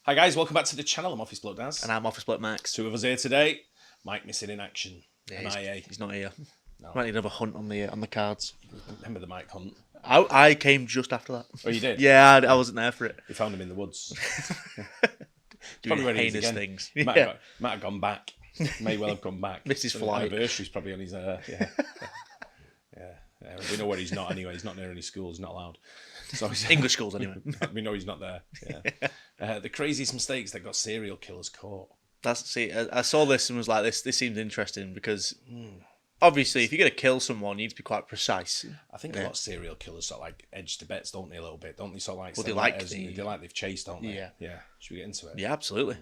Hi guys, welcome back to the channel. I'm Office Bloke Daz. And I'm Office Bloke Max. Two of us here today. Mike missing in action. Yeah, he's not here. No. Might need another hunt on the cards. Remember the Mike hunt? I came just after that. Oh, you did? Yeah, I wasn't there for it. We found him in the woods. Doing Probably heinous things. Might have gone back. May well have gone back. Missed his flight. Anniversary's probably on his... yeah. We know where he's not anyway. He's not near any schools. Not allowed. So English schools anyway. We know he's not there. Yeah. The craziest mistakes that got serial killers caught. I saw this and was like, this seems interesting because obviously if you're going to kill someone, you need to be quite precise. I think a lot of serial killers sort of like edge to bets, don't they, a little bit? Don't they sort of like... Well, they like they've chased, don't they? Yeah. Should we get into it? Yeah, absolutely.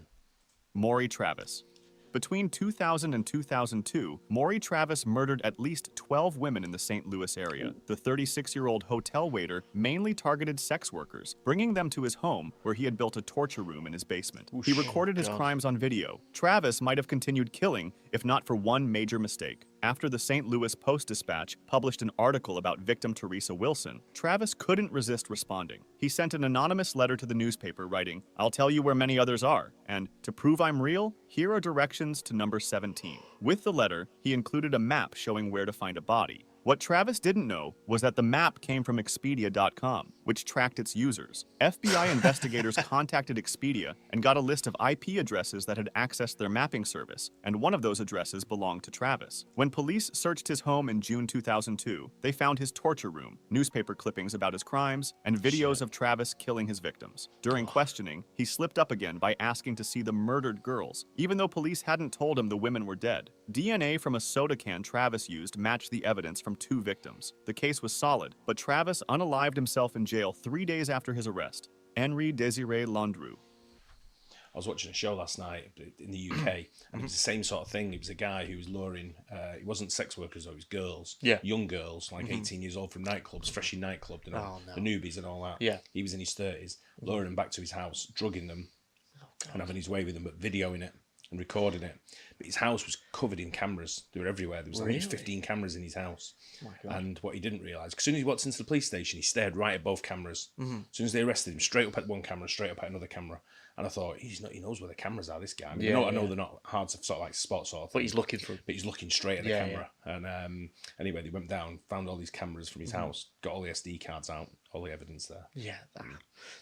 Maury Travis. Between 2000 and 2002, Maury Travis murdered at least 12 women in the St. Louis area. The 36-year-old hotel waiter mainly targeted sex workers, bringing them to his home where he had built a torture room in his basement. He recorded his crimes on video. Travis might have continued killing if not for one major mistake. After the St. Louis Post-Dispatch published an article about victim Teresa Wilson, Travis couldn't resist responding. He sent an anonymous letter to the newspaper writing, "I'll tell you where many others are, and to prove I'm real, here are directions to number 17. With the letter, he included a map showing where to find a body. What Travis didn't know was that the map came from Expedia.com, which tracked its users. FBI investigators contacted Expedia and got a list of IP addresses that had accessed their mapping service, and one of those addresses belonged to Travis. When police searched his home in June 2002, they found his torture room, newspaper clippings about his crimes, and videos of Travis killing his victims. During questioning, he slipped up again by asking to see the murdered girls, even though police hadn't told him the women were dead. DNA from a soda can Travis used matched the evidence from 2 victims. The case was solid, but Travis unalived himself in jail 3 days after his arrest. Henri Landru. I was watching a show last night in the UK, and it was the same sort of thing. It was a guy who was luring, it wasn't sex workers, though, it was girls, young girls, like 18 years old from nightclubs, fresh in nightclub, you know, the newbies and all that. Yeah. He was in his 30s, luring them back to his house, drugging them, and having his way with them, but videoing it and recording it. But his house was covered in cameras. They were everywhere. There was like 15 cameras in his house. And what he didn't realise, as soon as he walked into the police station, he stared right at both cameras. As soon as they arrested him, straight up at one camera, straight up at another camera. And I thought, he knows where the cameras are, this guy. I mean, I know they're not hard to sort of like spot sort of thing, But he's looking for... But he's looking straight at the camera. And anyway, they went down, found all these cameras from his house, got all the SD cards out, all the evidence there. Yeah,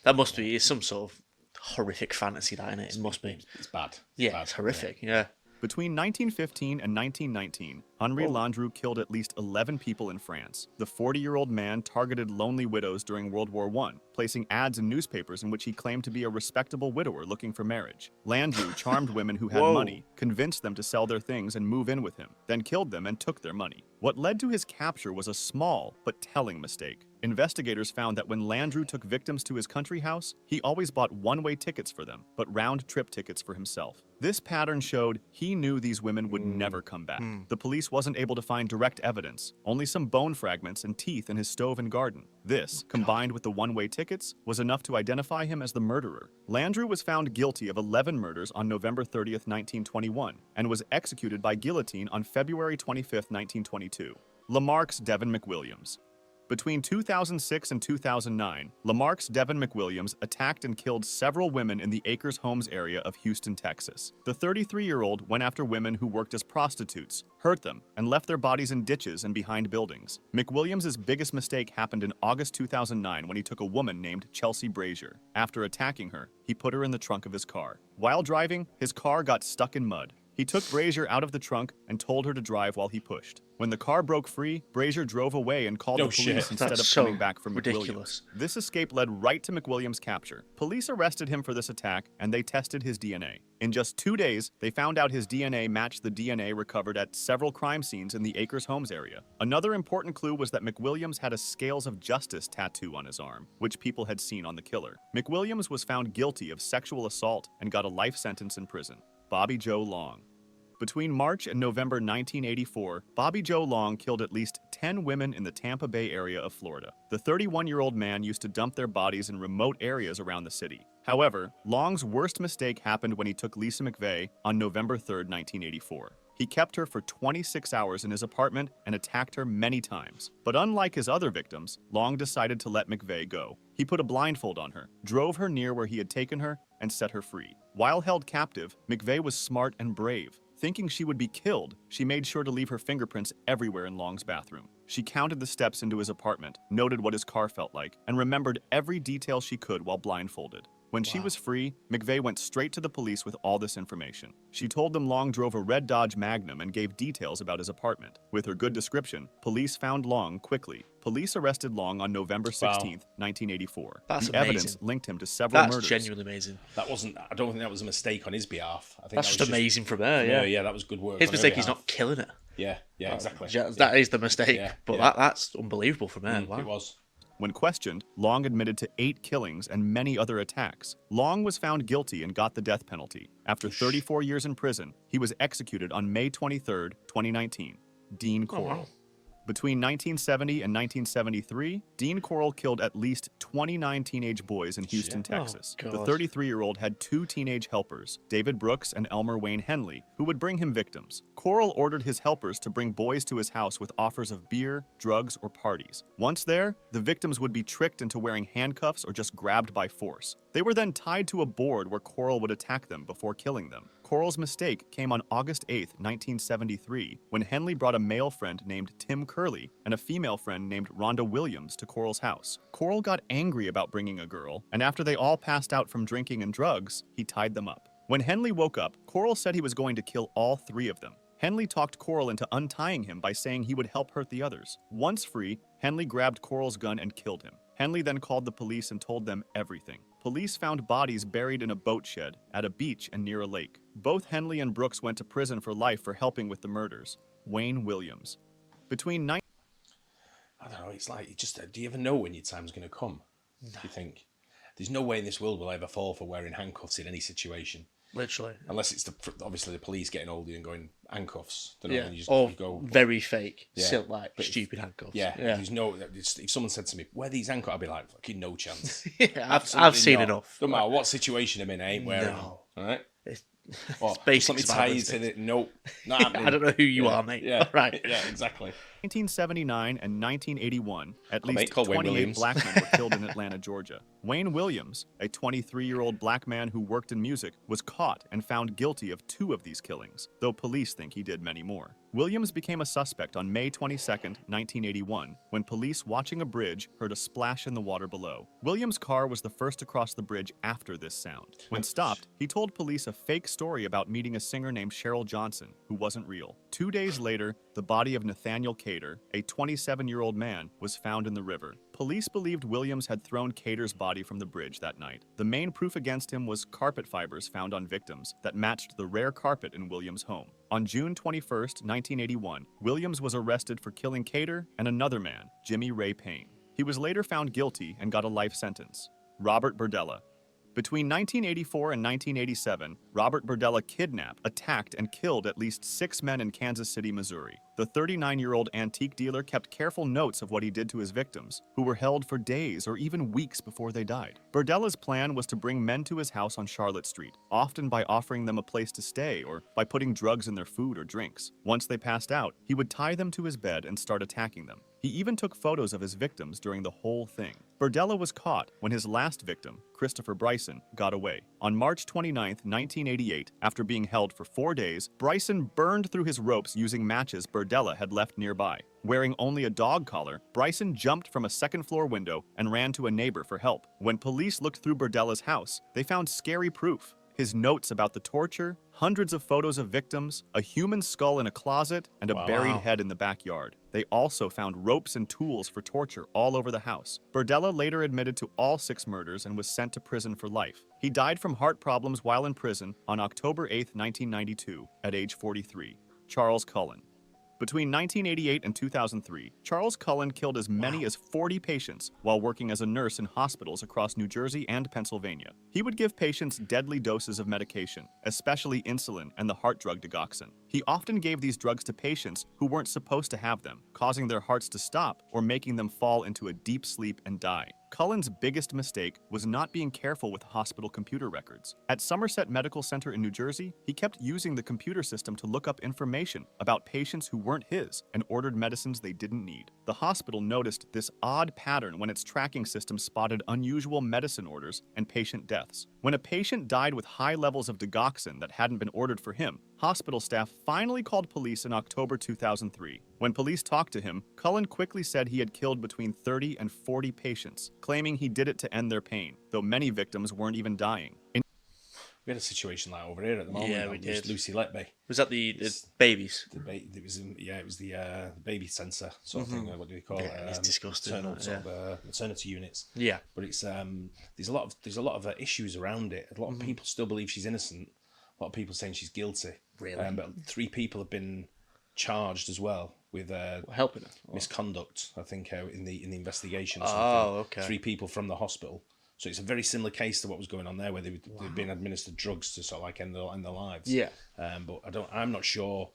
that must be... It's some sort of horrific fantasy, that, innit? It must be. It's bad. Yeah, it's horrific, yeah. Between 1915 and 1919, Henri Landru killed at least 11 people in France. The 40-year-old man targeted lonely widows during World War I, placing ads in newspapers in which he claimed to be a respectable widower looking for marriage. Landru charmed women who had money, convinced them to sell their things and move in with him, then killed them and took their money. What led to his capture was a small but telling mistake. Investigators found that when Landru took victims to his country house, he always bought one-way tickets for them, but round-trip tickets for himself. This pattern showed he knew these women would never come back. The police wasn't able to find direct evidence, only some bone fragments and teeth in his stove and garden. This, combined with the one-way tickets, was enough to identify him as the murderer. Landru was found guilty of 11 murders on November 30th, 1921, and was executed by guillotine on February 25th, 1922. Lamarques Devon McWilliams. Between 2006 and 2009, Lamarques Devon McWilliams attacked and killed several women in the Acres Homes area of Houston, Texas. The 33-year-old went after women who worked as prostitutes, hurt them, and left their bodies in ditches and behind buildings. McWilliams' biggest mistake happened in August 2009 when he took a woman named Chelsea Brazier. After attacking her, he put her in the trunk of his car. While driving, his car got stuck in mud. He took Brazier out of the trunk and told her to drive while he pushed. When the car broke free, Brazier drove away and called the police instead of coming back for McWilliams. This escape led right to McWilliams' capture. Police arrested him for this attack, and they tested his DNA. In just 2 days, they found out his DNA matched the DNA recovered at several crime scenes in the Acres Homes area. Another important clue was that McWilliams had a Scales of Justice tattoo on his arm, which people had seen on the killer. McWilliams was found guilty of sexual assault and got a life sentence in prison. Bobby Joe Long. Between March and November 1984, Bobby Joe Long killed at least 10 women in the Tampa Bay area of Florida. The 31-year-old man used to dump their bodies in remote areas around the city. However, Long's worst mistake happened when he took Lisa McVeigh on November 3, 1984. He kept her for 26 hours in his apartment and attacked her many times. But unlike his other victims, Long decided to let McVeigh go. He put a blindfold on her, drove her near where he had taken her, and set her free. While held captive, McVeigh was smart and brave. Thinking she would be killed, she made sure to leave her fingerprints everywhere in Long's bathroom. She counted the steps into his apartment, noted what his car felt like, and remembered every detail she could while blindfolded. When she was free, McVeigh went straight to the police with all this information. She told them Long drove a red Dodge Magnum and gave details about his apartment. With her good description, police found Long quickly. Police arrested Long on November 16th, 1984. That's the amazing. evidence linked him to several That's murders. genuinely amazing. I don't think that was a mistake on his behalf. I think That's that just was amazing from her, yeah. Yeah, that was good work. His on her mistake is behalf. not killing her. Yeah, exactly. That is the mistake. Yeah, but yeah. that's unbelievable from her. Wow. It was. When questioned, Long admitted to 8 killings and many other attacks. Long was found guilty and got the death penalty. After 34 years in prison, he was executed on May 23, 2019. Dean Corll. wow. Between 1970 and 1973, Dean Corll killed at least 29 teenage boys in Houston, Shit. Oh, Texas. The God. 33-year-old had 2 teenage helpers, David Brooks and Elmer Wayne Henley, who would bring him victims. Corll ordered his helpers to bring boys to his house with offers of beer, drugs, or parties. Once there, the victims would be tricked into wearing handcuffs or just grabbed by force. They were then tied to a board where Corll would attack them before killing them. Corll's mistake came on August 8, 1973, when Henley brought a male friend named Tim Curley and a female friend named Rhonda Williams to Corll's house. Corll got angry about bringing a girl, and after they all passed out from drinking and drugs, he tied them up. When Henley woke up, Corll said he was going to kill all 3 of them. Henley talked Corll into untying him by saying he would help hurt the others. Once free, Henley grabbed Corll's gun and killed him. Henley then called the police and told them everything. Police found bodies buried in a boat shed, at a beach, and near a lake. Both Henley and Brooks went to prison for life for helping with the murders. Wayne Williams. Between I don't know. It's like, do you ever know when your time's going to come? Do you think? There's no way in this world will I ever fall for wearing handcuffs in any situation. Literally. Unless it's obviously the police getting hold of you and going, handcuffs. Don't know, Yeah. and you Or you go, very fake, Yeah. silk like But if- stupid handcuffs. yeah. If someone said to me, wear these handcuffs, I'd be like, fucking no chance. I've seen not. enough. Don't matter what situation I'm in, I ain't wearing them. No. All right? It's, What? basic Let me tie you survival to it. Nope. Not happening. I don't know who you Yeah. are, mate. Yeah. Right. Yeah, exactly. 1979 and 1981, at mate, least called Wayne 28 Williams. black men were killed in Atlanta, Georgia. Wayne Williams, a 23-year-old black man who worked in music, was caught and found guilty of 2 of these killings, though police think he did many more. Williams became a suspect on May 22, 1981, when police watching a bridge heard a splash in the water below. Williams' car was the first to cross the bridge after this sound. When stopped, he told police a fake story about meeting a singer named Cheryl Johnson, who wasn't real. 2 days later, the body of Nathaniel Cater, a 27-year-old man, was found in the river. Police believed Williams had thrown Cater's body from the bridge that night. The main proof against him was carpet fibers found on victims that matched the rare carpet in Williams' home. On June 21, 1981, Williams was arrested for killing Cater and another man, Jimmy Ray Payne. He was later found guilty and got a life sentence. Robert Berdella. Between 1984 and 1987, Robert Berdella kidnapped, attacked, and killed at least 6 men in Kansas City, Missouri. The 39-year-old antique dealer kept careful notes of what he did to his victims, who were held for days or even weeks before they died. Berdella's plan was to bring men to his house on Charlotte Street, often by offering them a place to stay or by putting drugs in their food or drinks. Once they passed out, he would tie them to his bed and start attacking them. He even took photos of his victims during the whole thing. Berdella was caught when his last victim, Christopher Bryson, got away. On March 29, 1988, after being held for 4 days, Bryson burned through his ropes using matches Berdella had left nearby. Wearing only a dog collar, Bryson jumped from a second-floor window and ran to a neighbor for help. When police looked through Berdella's house, they found scary proof. His notes about the torture, hundreds of photos of victims, a human skull in a closet, and a buried head in the backyard. They also found ropes and tools for torture all over the house. Berdella later admitted to all 6 murders and was sent to prison for life. He died from heart problems while in prison on October 8, 1992, at age 43. Charles Cullen. Between 1988 and 2003, Charles Cullen killed as many as 40 patients while working as a nurse in hospitals across New Jersey and Pennsylvania. He would give patients deadly doses of medication, especially insulin and the heart drug digoxin. He often gave these drugs to patients who weren't supposed to have them, causing their hearts to stop or making them fall into a deep sleep and die. Cullen's biggest mistake was not being careful with hospital computer records. At Somerset Medical Center in New Jersey, he kept using the computer system to look up information about patients who weren't his and ordered medicines they didn't need. The hospital noticed this odd pattern when its tracking system spotted unusual medicine orders and patient deaths. When a patient died with high levels of digoxin that hadn't been ordered for him, hospital staff finally called police in October 2003. When police talked to him, Cullen quickly said he had killed between 30 and 40 patients, claiming he did it to end their pain, though many victims weren't even dying. We had a situation like over here at the moment. Yeah, we did. Lucy Letby. Was that the babies? It was the baby sensor sort of thing. What do you call it? It's disgusting. Maternity units. Yeah, but it's there's a lot of issues around it. A lot of people still believe she's innocent. A lot of people saying she's guilty. Really? But 3 people have been charged as well with helping her misconduct. I think in the investigation. Or something. Oh, okay. 3 people from the hospital. So it's a very similar case to what was going on there, where they've been administered drugs to sort of like end their lives. Yeah. But I'm not sure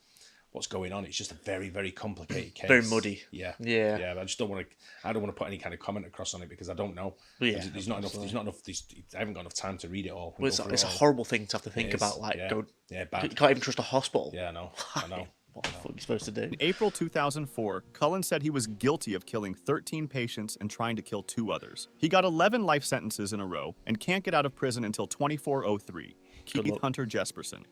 what's going on. It's just a very, very complicated case. Very muddy. Yeah. Yeah. Yeah. I just don't want to. I don't want to put any kind of comment across on it because I don't know. Yeah. There's not enough. There's not enough. I haven't got enough time to read it all. Well, it's a horrible thing to have to think about. Like, bad. You can't even trust a hospital. Yeah, I know. What the fuck are you supposed to do? In April 2004, Cullen said he was guilty of killing 13 patients and trying to kill 2 others. He got 11 life sentences in a row and can't get out of prison until 2403. Keith Hunter Jesperson.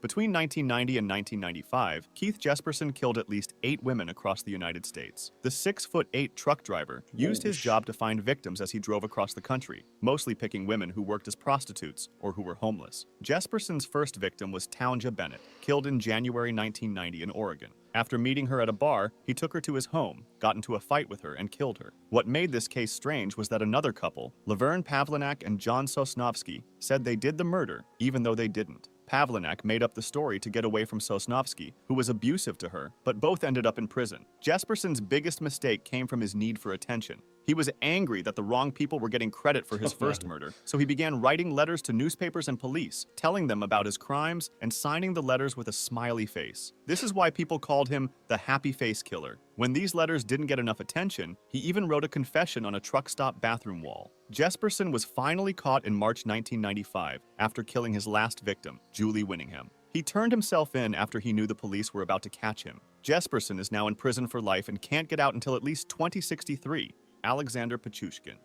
Between 1990 and 1995, Keith Jesperson killed at least 8 women across the United States. The 6'8" truck driver used his job to find victims as he drove across the country, mostly picking women who worked as prostitutes or who were homeless. Jesperson's first victim was Townja Bennett, killed in January 1990 in Oregon. After meeting her at a bar, he took her to his home, got into a fight with her, and killed her. What made this case strange was that another couple, Laverne Pavlinac and John Sosnovsky, said they did the murder, even though they didn't. Pavlinac made up the story to get away from Sosnovsky, who was abusive to her, but both ended up in prison. Jesperson's biggest mistake came from his need for attention. He was angry that the wrong people were getting credit for his first murder, so he began writing letters to newspapers and police, telling them about his crimes and signing the letters with a smiley face. This is why people called him the Happy Face Killer. When these letters didn't get enough attention, he even wrote a confession on a truck stop bathroom wall. Jesperson was finally caught in March 1995 after killing his last victim, Julie Winningham. He turned himself in after he knew the police were about to catch him. Jesperson is now in prison for life and can't get out until at least 2063. Alexander Pichushkin.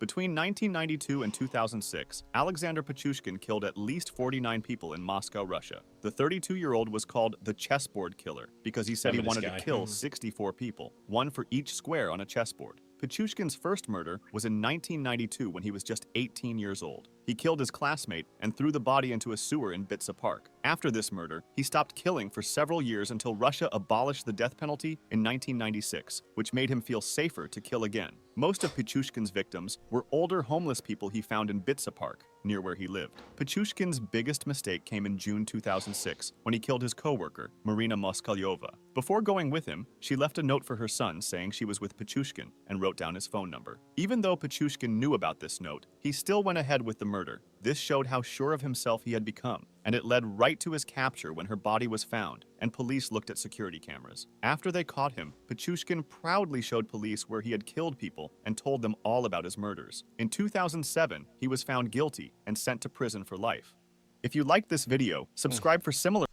Between 1992 and 2006, Alexander Pichushkin killed at least 49 people in Moscow, Russia. The 32-year-old was called the chessboard killer because he said he wanted to kill 64 people, 1 for each square on a chessboard. Pichushkin's first murder was in 1992 when he was just 18 years old. He killed his classmate and threw the body into a sewer in Bitsa Park. After this murder, he stopped killing for several years until Russia abolished the death penalty in 1996, which made him feel safer to kill again. Most of Pichushkin's victims were older homeless people he found in Bitsa Park, near where he lived. Pichushkin's biggest mistake came in June 2006, when he killed his co-worker, Marina Moskalyova. Before going with him, she left a note for her son saying she was with Pichushkin and wrote down his phone number. Even though Pichushkin knew about this note, he still went ahead with the murder. This showed how sure of himself he had become, and it led right to his capture when her body was found, and police looked at security cameras. After they caught him, Pichushkin proudly showed police where he had killed people and told them all about his murders. In 2007, he was found guilty and sent to prison for life. If you liked this video, subscribe for similar...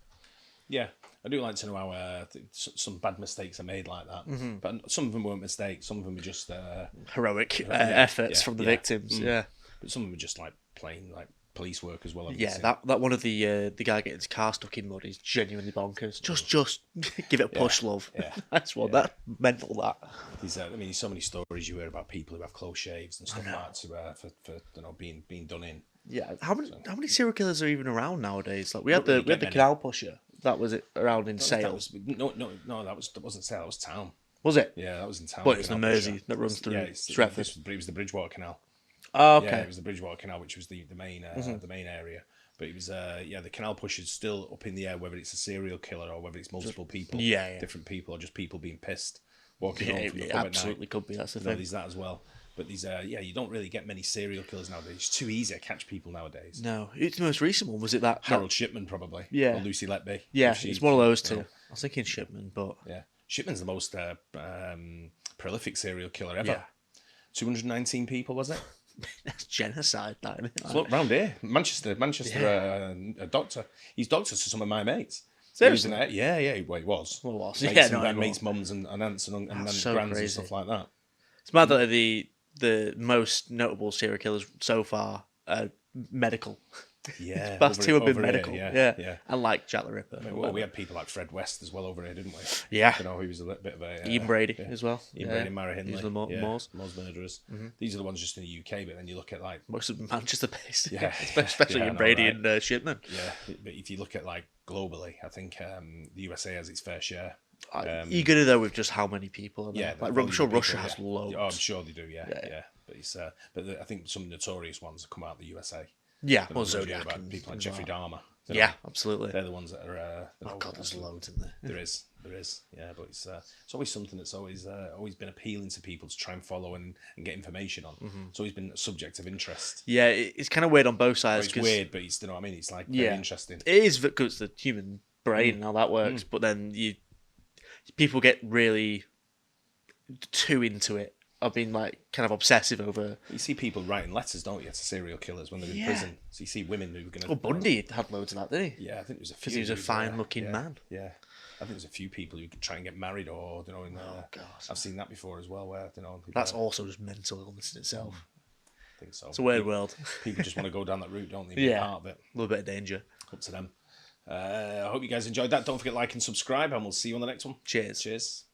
Yeah, I do like to know how some bad mistakes are made like that. But some of them weren't mistakes. Some of them were just... heroic efforts from the victims, But some of them were just like plain like police work as well. Yeah, that one of the guy getting his car stuck in mud is genuinely bonkers. Just give it a push, love. Yeah. That's what that mental that. There's so many stories you hear about people who have close shaves and stuff like that for being done in. Yeah, how many serial killers are even around nowadays? Like we had the canal pusher. That was it around in Sale. No, that wasn't Sale. That was Town. Was it? Yeah, that was in Town. But it's the Mersey that runs through Stretford. It was the Bridgewater Canal. Oh, okay. Yeah, it was the Bridgewater Canal, which was the main area. But it was the canal pusher's still up in the air, whether it's a serial killer or whether it's multiple people, different people, or just people being pissed walking home from the pub absolutely at night. Could be. That's the thing. There's that as well. But you don't really get many serial killers nowadays. It's too easy to catch people nowadays. No, it's the most recent one. Was it that Harold Shipman probably? Yeah, or Lucy Letby. Yeah, it's one of those two. I was thinking Shipman, but yeah, Shipman's the most prolific serial killer ever. Yeah. 219 people, was it? That's genocide, that, isn't it? So look, round here, Manchester, a doctor. He's doctor to some of my mates. Seriously? Well, he was. Well, it was. Mates Yeah, and no, their anymore. mates' mums and aunts and so grands crazy. and stuff like that. It's mad that the most notable serial killers so far are medical. Yeah. Past two have been over here, medical. yeah. And like Jack the Ripper. Well, we had people like Fred West as well over here, didn't we? Yeah. You know, he was a little bit of a... Ian Brady as well. Ian Brady, Maury Henri. These are the Moors. Moors murderers. These are the ones just in the UK, but then you look at like... Most of them Manchester based. Yeah. Especially Yeah, I Ian know, Brady right? and Shipman. Yeah, but if you look at like globally, I think the USA has its fair share. You get it though with just how many people are there. Yeah, Like, the I'm sure volume of Russia people, has yeah. loads. Oh, I'm sure they do. Yeah. Yeah. But it's I think some notorious ones have come out of the USA. Yeah, You know, well, we've heard Zodiac about and people like things Jeffrey like Dahmer. that. you Yeah, know. absolutely. They're the ones that are. Oh god, there's loads in there. There is. Yeah, but it's always something that's always been appealing to people to try and follow and get information on. It's always been a subject of interest. Yeah, it's kind of weird on both sides. It's 'cause weird, but it's, you know what I mean. It's like very interesting. It is because the human brain and how that works, but then people get really too into it. I've been like kind of obsessive over. You see people writing letters, don't you, to serial killers when they're in prison. So you see women who are going to. Well, Bundy had loads of that, didn't he? Yeah, I think there was a few. Because he was a fine-looking man. Yeah, I think there's a few people who could try and get married, or you know, God. I've seen that before as well. Where you know, people, That's also just mental illness in itself. I think so. It's a weird world. People just want to go down that route, don't they? Yeah. Be part of it. A little bit of danger. Up to them. I hope you guys enjoyed that. Don't forget to like and subscribe, and we'll see you on the next one. Cheers. Cheers.